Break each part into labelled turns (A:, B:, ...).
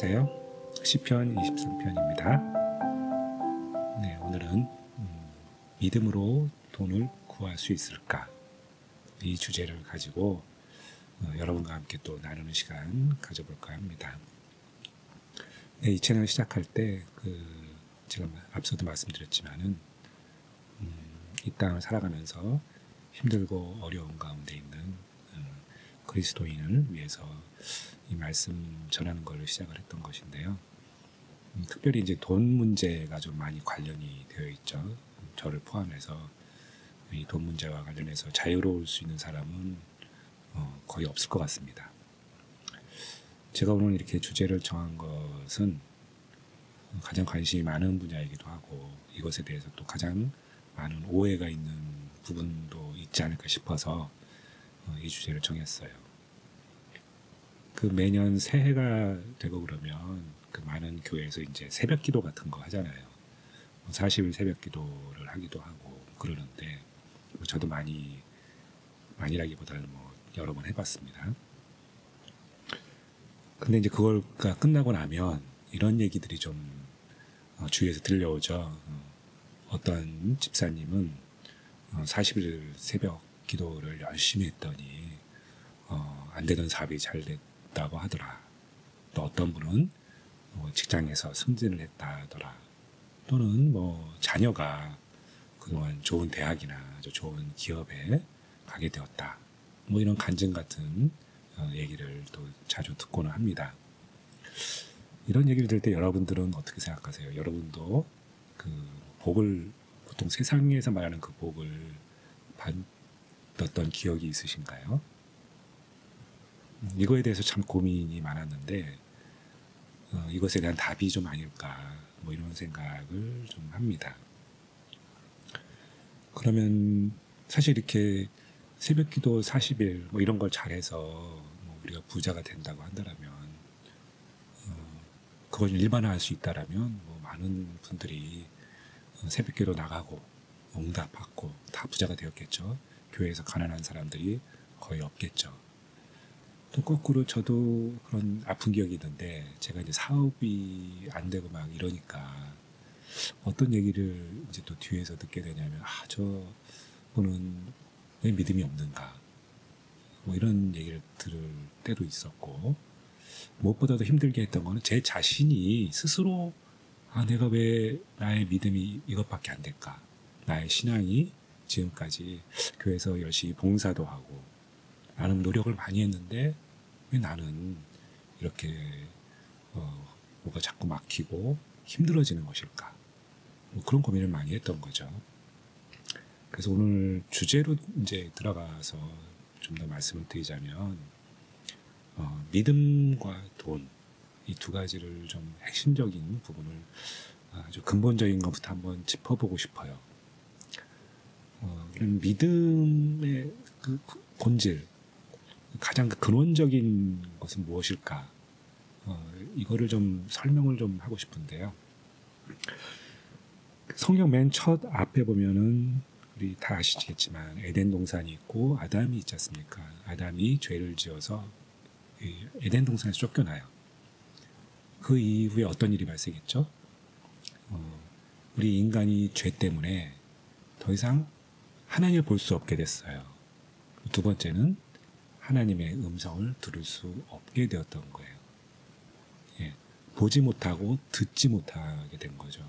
A: 안녕하세요. 시편 23편입니다. 네, 오늘은 믿음으로 돈을 구할 수 있을까? 이 주제를 가지고 여러분과 함께 또 나누는 시간 가져볼까 합니다. 네, 이 채널 시작할 때 제가 앞서도 말씀드렸지만은 이 땅을 살아가면서 힘들고 어려운 가운데 있는 그리스도인을 위해서 이 말씀 전하는 걸 시작을 했던 것인데요. 특별히 이제 돈 문제가 좀 많이 관련이 되어 있죠. 저를 포함해서 이 돈 문제와 관련해서 자유로울 수 있는 사람은 거의 없을 것 같습니다. 제가 오늘 이렇게 주제를 정한 것은 가장 관심이 많은 분야이기도 하고 이것에 대해서 또 가장 많은 오해가 있는 부분도 있지 않을까 싶어서 이 주제를 정했어요. 매년 새해가 되고 그러면 많은 교회에서 이제 새벽 기도 같은 거 하잖아요. 40일 새벽 기도를 하기도 하고 그러는데 저도 많이라기보다는 여러 번 해봤습니다. 근데 이제 그걸가 끝나고 나면 이런 얘기들이 좀 주위에서 들려오죠. 어떤 집사님은 40일 새벽 기도를 열심히 했더니 안 되던 사업이 잘 됐다고 하더라. 또 어떤 분은 직장에서 승진을 했다 하더라. 또는 자녀가 그동안 좋은 대학이나 아주 좋은 기업에 가게 되었다. 이런 간증 같은 얘기를 또 자주 듣고는 합니다. 이런 얘기를 들을 때 여러분들은 어떻게 생각하세요? 여러분도 복을 보통 세상에서 말하는 그 복을 받았던 기억이 있으신가요? 이거에 대해서 참 고민이 많았는데 이것에 대한 답이 좀 아닐까 이런 생각을 좀 합니다. 그러면 사실 이렇게 새벽기도 40일 이런 걸 잘해서 우리가 부자가 된다고 한다면 그걸 일반화할 수 있다라면 많은 분들이 새벽기도 나가고 응답받고 다 부자가 되었겠죠. 교회에서 가난한 사람들이 거의 없겠죠. 또 거꾸로 저도 그런 아픈 기억이 있는데 제가 이제 사업이 안 되고 이러니까 어떤 얘기를 이제 또 뒤에서 듣게 되냐면 저 분은 왜 믿음이 없는가 이런 얘기를 들을 때도 있었고 무엇보다도 힘들게 했던 거는 제 자신이 스스로 내가 왜 나의 믿음이 이것밖에 안 될까, 나의 신앙이 지금까지 교회에서 열심히 봉사도 하고 나는 노력을 많이 했는데 왜 나는 이렇게 뭐가 자꾸 막히고 힘들어지는 것일까? 그런 고민을 많이 했던 거죠. 그래서 오늘 주제로 이제 들어가서 좀 더 말씀을 드리자면 믿음과 돈, 이 두 가지를 좀 핵심적인 부분을 아주 근본적인 것부터 한번 짚어보고 싶어요. 이런 믿음의 본질, 가장 근원적인 것은 무엇일까? 이거를 좀 설명을 좀 하고 싶은데요. 성경 맨 첫 앞에 보면은 우리 다 아시겠지만 에덴 동산이 있고 아담이 있지 않습니까? 아담이 죄를 지어서 에덴 동산에서 쫓겨나요. 그 이후에 어떤 일이 발생했죠? 우리 인간이 죄 때문에 더 이상 하나님을 볼 수 없게 됐어요. 두 번째는 하나님의 음성을 들을 수 없게 되었던 거예요. 보지 못하고 듣지 못하게 된 거죠.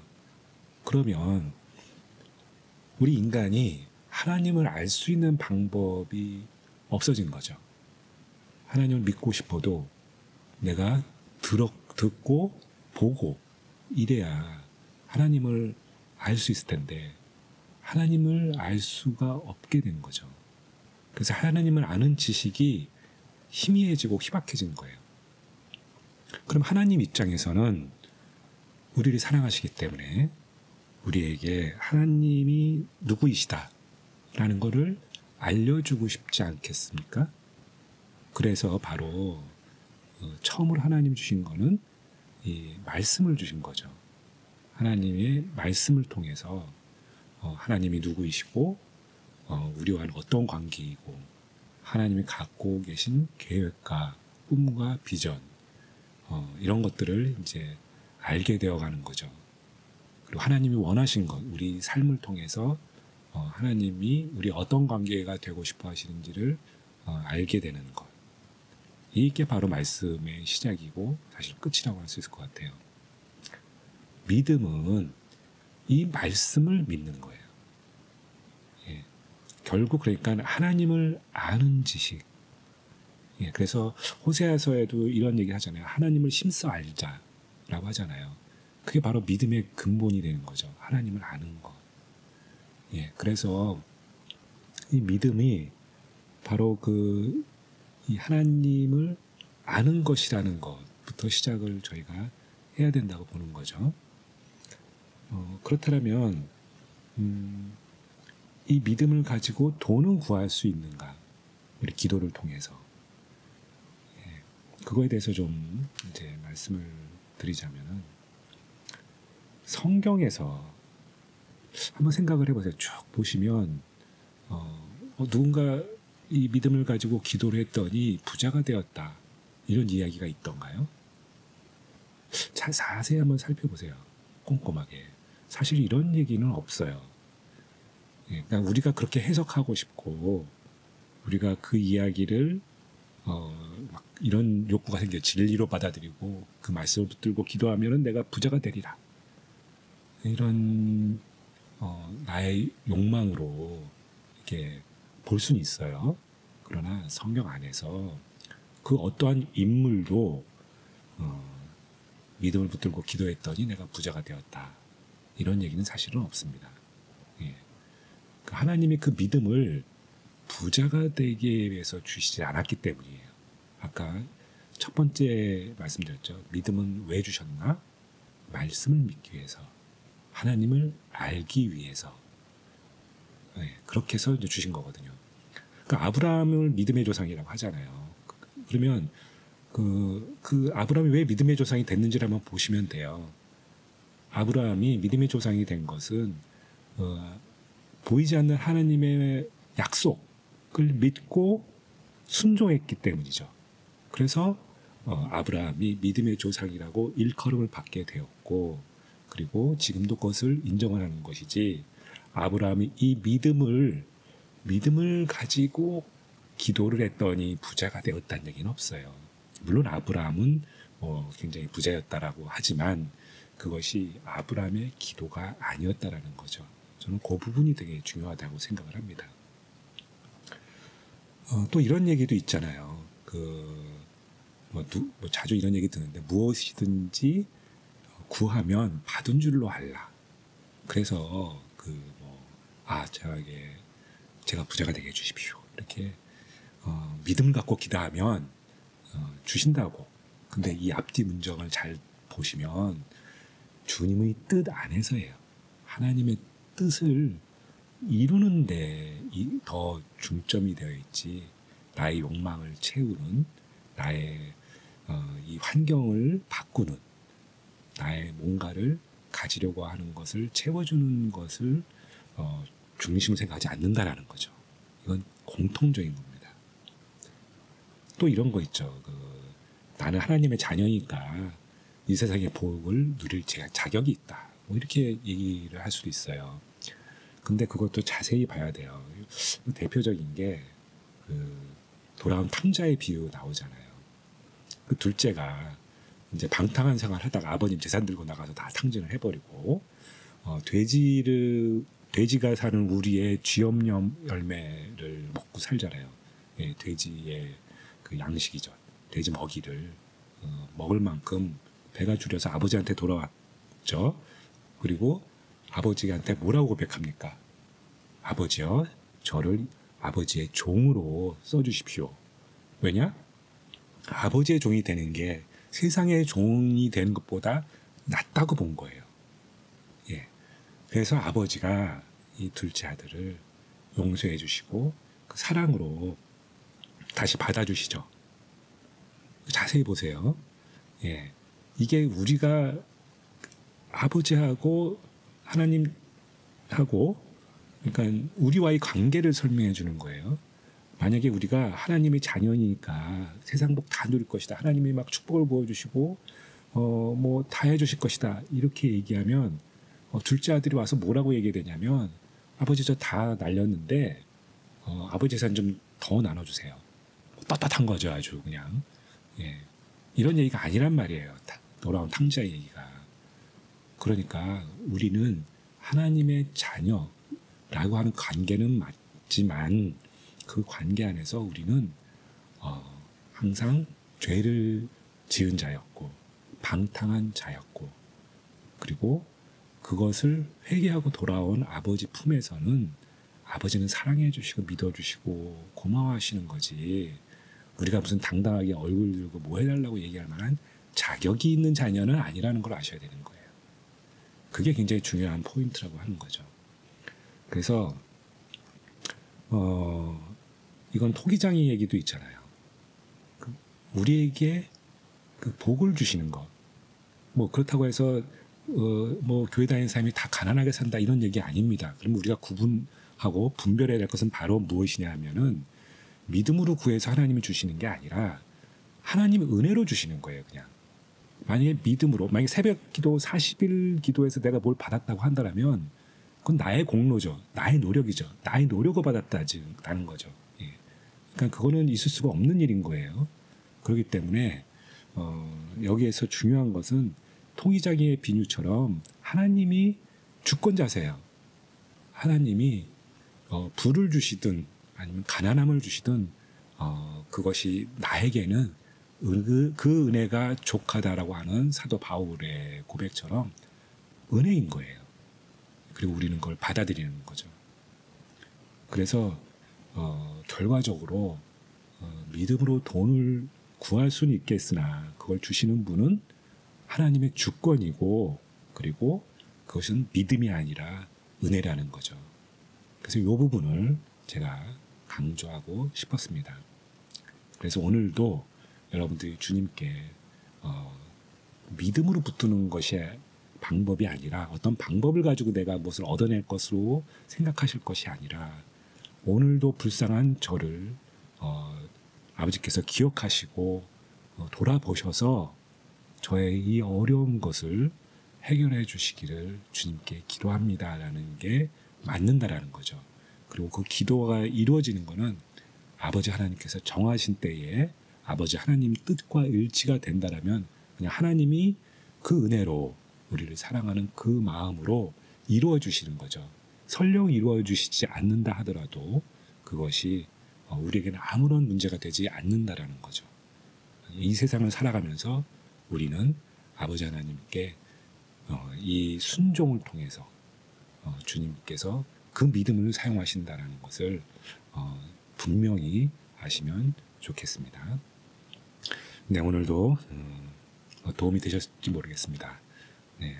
A: 그러면 우리 인간이 하나님을 알 수 있는 방법이 없어진 거죠. 하나님을 믿고 싶어도 내가 듣고 보고 이래야 하나님을 알 수 있을 텐데 하나님을 알 수가 없게 된 거죠. 그래서 하나님을 아는 지식이 희미해지고 희박해진 거예요. 그럼 하나님 입장에서는 우리를 사랑하시기 때문에 우리에게 하나님이 누구이시다라는 것을 알려주고 싶지 않겠습니까? 그래서 바로 처음으로 하나님 주신 거는 이 말씀을 주신 거죠. 하나님의 말씀을 통해서 하나님이 누구이시고 우리와는 어떤 관계이고 하나님이 갖고 계신 계획과 꿈과 비전 이런 것들을 이제 알게 되어가는 거죠. 그리고 하나님이 원하신 것, 우리 삶을 통해서 하나님이 우리 어떤 관계가 되고 싶어 하시는지를 알게 되는 것. 이게 바로 말씀의 시작이고 사실 끝이라고 할 수 있을 것 같아요. 믿음은 이 말씀을 믿는 거예요. 예. 결국 그러니까 하나님을 아는 지식. 예. 그래서 호세아서에도 이런 얘기 하잖아요. 하나님을 힘써 알자라고 하잖아요. 그게 바로 믿음의 근본이 되는 거죠. 하나님을 아는 것. 예. 그래서 이 믿음이 바로 이 하나님을 아는 것이라는 것부터 시작을 저희가 해야 된다고 보는 거죠. 그렇다면 이 믿음을 가지고 돈은 구할 수 있는가? 우리 기도를 통해서. 예, 그거에 대해서 좀 이제 말씀을 드리자면은 성경에서 한번 생각을 해보세요. 쭉 보시면 누군가 이 믿음을 가지고 기도를 했더니 부자가 되었다. 이런 이야기가 있던가요? 잘 자세히 한번 살펴보세요. 꼼꼼하게. 사실 이런 얘기는 없어요. 예, 그러니까 우리가 그렇게 해석하고 싶고 우리가 그 이야기를 막 이런 욕구가 생겨 진리로 받아들이고 그 말씀을 붙들고 기도하면은 내가 부자가 되리라. 이런 나의 욕망으로 이렇게 볼 수는 있어요. 그러나 성경 안에서 그 어떠한 인물도 믿음을 붙들고 기도했더니 내가 부자가 되었다. 이런 얘기는 사실은 없습니다. 예. 하나님이 그 믿음을 부자가 되기 위해서 주시지 않았기 때문이에요. 아까 첫 번째 말씀드렸죠. 믿음은 왜 주셨나? 말씀을 믿기 위해서. 하나님을 알기 위해서. 예. 그렇게 해서 이제 주신 거거든요. 그러니까 아브라함을 믿음의 조상이라고 하잖아요. 그러면 그 아브라함이 왜 믿음의 조상이 됐는지를 한번 보시면 돼요. 아브라함이 믿음의 조상이 된 것은 보이지 않는 하나님의 약속을 믿고 순종했기 때문이죠. 그래서 아브라함이 믿음의 조상이라고 일컬음을 받게 되었고 그리고 지금도 그것을 인정을 하는 것이지 아브라함이 이 믿음을 가지고 기도를 했더니 부자가 되었다는 얘기는 없어요. 물론 아브라함은 굉장히 부자였다라고 하지만 그것이 아브라함의 기도가 아니었다라는 거죠. 저는 그 부분이 되게 중요하다고 생각을 합니다. 또 이런 얘기도 있잖아요. 자주 이런 얘기 듣는데 무엇이든지 구하면 받은 줄로 알라. 그래서 제가 부자가 되게 해주십시오. 이렇게 믿음을 갖고 기도하면 주신다고. 근데 이 앞뒤 문장을 잘 보시면 주님의 뜻 안에서예요. 하나님의 뜻을 이루는데 더 중점이 되어 있지 나의 욕망을 채우는 나의 이 환경을 바꾸는 나의 뭔가를 가지려고 하는 것을 채워주는 것을 중심을 생각하지 않는다라는 거죠. 이건 공통적인 겁니다. 또 이런 거 있죠. 나는 하나님의 자녀니까 이 세상의 복을 누릴 자격이 있다. 뭐 이렇게 얘기를 할 수도 있어요. 근데 그것도 자세히 봐야 돼요. 대표적인 게 돌아온 탕자의 비유 나오잖아요. 그 둘째가 이제 방탕한 생활 하다가 아버님 재산 들고 나가서 다 탕진을 해버리고 돼지가 사는 우리의 쥐염염 열매를 먹고 살잖아요. 예, 돼지의 그 양식이죠. 돼지 먹이를 먹을 만큼 배가 줄여서 아버지한테 돌아왔죠. 그리고 아버지한테 뭐라고 고백합니까? 아버지요, 저를 아버지의 종으로 써주십시오. 왜냐? 아버지의 종이 되는 게 세상의 종이 되는 것보다 낫다고 본 거예요. 예. 그래서 아버지가 이 둘째 아들을 용서해 주시고 그 사랑으로 다시 받아주시죠. 자세히 보세요. 예. 이게 우리가 아버지하고 하나님하고 그러니까 우리와의 관계를 설명해 주는 거예요. 만약에 우리가 하나님의 자녀니까 세상 복 다 누릴 것이다. 하나님이 막 축복을 부어주시고 뭐 다 해주실 것이다. 이렇게 얘기하면 둘째 아들이 와서 뭐라고 얘기되냐면 아버지 저 다 날렸는데 아버지 재산 좀 더 나눠주세요. 떳떳한 거죠. 아주 그냥. 예. 이런 얘기가 아니란 말이에요. 돌아온 탕자의 얘기가. 그러니까 우리는 하나님의 자녀라고 하는 관계는 맞지만 그 관계 안에서 우리는 항상 죄를 지은 자였고 방탕한 자였고 그리고 그것을 회개하고 돌아온 아버지 품에서는 아버지는 사랑해 주시고 믿어 주시고 고마워하시는 거지 우리가 무슨 당당하게 얼굴 들고 뭐 해달라고 얘기할 만한 자격이 있는 자녀는 아니라는 걸 아셔야 되는 거예요. 그게 굉장히 중요한 포인트라고 하는 거죠. 그래서 이건 토기장의 얘기도 있잖아요. 우리에게 그 복을 주시는 것. 뭐 그렇다고 해서 뭐 교회 다니는 사람이 다 가난하게 산다 이런 얘기 아닙니다. 그럼 우리가 구분하고 분별해야 될 것은 바로 무엇이냐 하면은 믿음으로 구해서 하나님이 주시는 게 아니라 하나님의 은혜로 주시는 거예요. 그냥 만약에 믿음으로 만약에 새벽 기도 40일 기도해서 내가 뭘 받았다고 한다면 그건 나의 공로죠. 나의 노력이죠. 나의 노력을 받았다는 거죠. 예. 그러니까 그거는 있을 수가 없는 일인 거예요. 그렇기 때문에 여기에서 중요한 것은 통이자기의 비유처럼 하나님이 주권자세요. 하나님이 부를 주시든 아니면 가난함을 주시든 그것이 나에게는 그 은혜가 족하다라고 하는 사도 바울의 고백처럼 은혜인 거예요. 그리고 우리는 그걸 받아들이는 거죠. 그래서 결과적으로 믿음으로 돈을 구할 수는 있겠으나 그걸 주시는 분은 하나님의 주권이고 그리고 그것은 믿음이 아니라 은혜라는 거죠. 그래서 이 부분을 제가 강조하고 싶었습니다. 그래서 오늘도 여러분들이 주님께 믿음으로 붙드는 것이 방법이 아니라 어떤 방법을 가지고 내가 무엇을 얻어낼 것으로 생각하실 것이 아니라 오늘도 불쌍한 저를 아버지께서 기억하시고 돌아보셔서 저의 이 어려운 것을 해결해 주시기를 주님께 기도합니다라는 게 맞는다라는 거죠. 그리고 그 기도가 이루어지는 것은 아버지 하나님께서 정하신 때에 아버지 하나님 뜻과 일치가 된다라면 그냥 하나님이 그 은혜로 우리를 사랑하는 그 마음으로 이루어 주시는 거죠. 설령 이루어 주시지 않는다 하더라도 그것이 우리에게는 아무런 문제가 되지 않는다라는 거죠. 이 세상을 살아가면서 우리는 아버지 하나님께 이 순종을 통해서 주님께서 그 믿음을 사용하신다는 것을 분명히 아시면 좋겠습니다. 네, 오늘도 도움이 되셨을지 모르겠습니다. 네,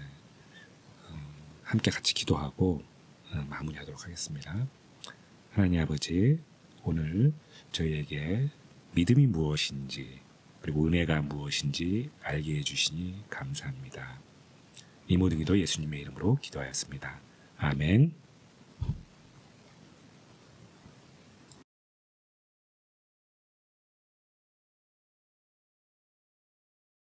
A: 함께 같이 기도하고 마무리하도록 하겠습니다. 하나님 아버지, 오늘 저희에게 믿음이 무엇인지 그리고 은혜가 무엇인지 알게 해주시니 감사합니다. 이 모든 기도 예수님의 이름으로 기도하였습니다. 아멘.